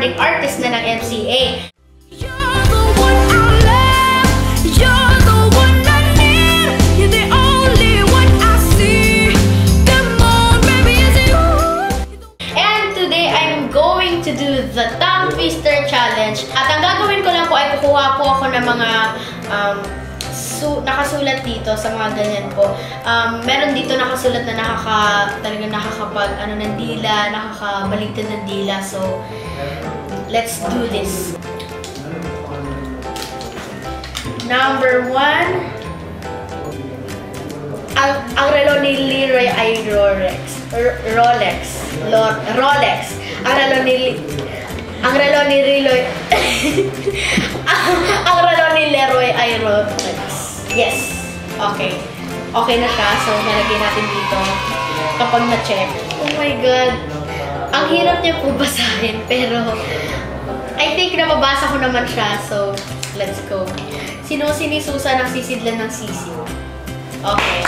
recording artist na ng MCA. To do the tongue twister challenge. At ang gagawin ko lang po ay kukuha po ako ng mga nakasulat dito sa mga ganyan po. Meron dito nakasulat na talagang nakakapag ng dila, nakakabaliktad ng dila. So, let's do this. Number 1. Ang relo ni Leroy ay Rolex. Ang relo ni Leroy ang relo ni Leroy ay Rolex. Yes. Okay. Okay na siya. So, nalagay natin dito kapag na-check. Oh my God. Ang hirap niya po basahin. Pero, I think na mabasa ko naman siya. So, let's go. Sino sinisusa ng sisidlan ng sisiw? Okay.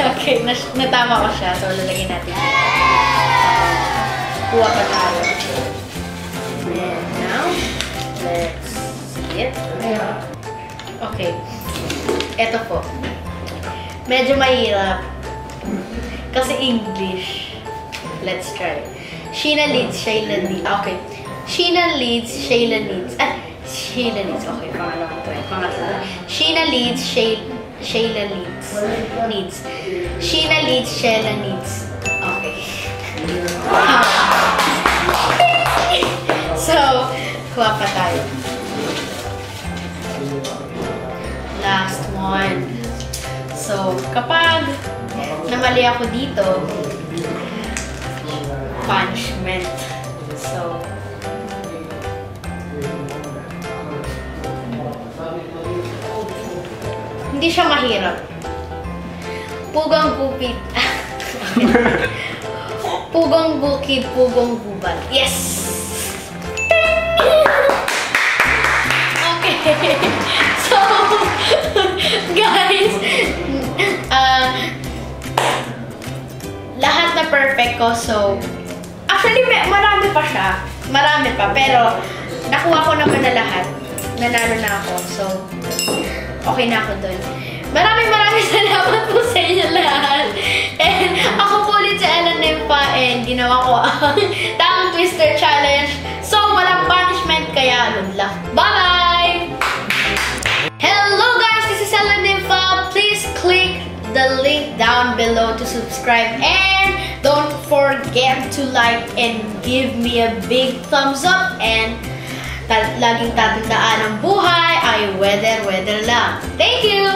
Okay, natama ko siya. So, lalagyan natin. Kuha pa tayo. And now, let's see it. Okay. Ito po. Medyo mahirap. Kasi English. Let's try. Sheena leads, Shayla leads. Okay. Sheena leads, Shayla leads. Shayla leads. Okay, pangalawa ito. Pangalawa. Sheena leads, Shayla leads. Sheena leads, Shayla leads. Okay. So, kuha pa tayo. Last one. So, kapag namali ako dito, punishment. So, hindi siya mahirap. Pugang bukid. Pugang bukid, pugang gubat. Yes! Okay. So, guys, lahat na perfect ko. So, actually, marami pa siya. Marami pa. Pero, nakuha ko naman na lahat. Nanalo na ako. So, okay na ako dun. Maraming salamat po sa inyo lahat. And ako po ulit si Ella Nympha and ginawa ko ang tongue twister challenge. So, walang punishment kaya good luck. Bye! Hello guys! This is Ella Nympha. Please click the link down below to subscribe and don't forget to like and give me a big thumbs up and laging tatandaan ang buhay ay weather lang. Thank you!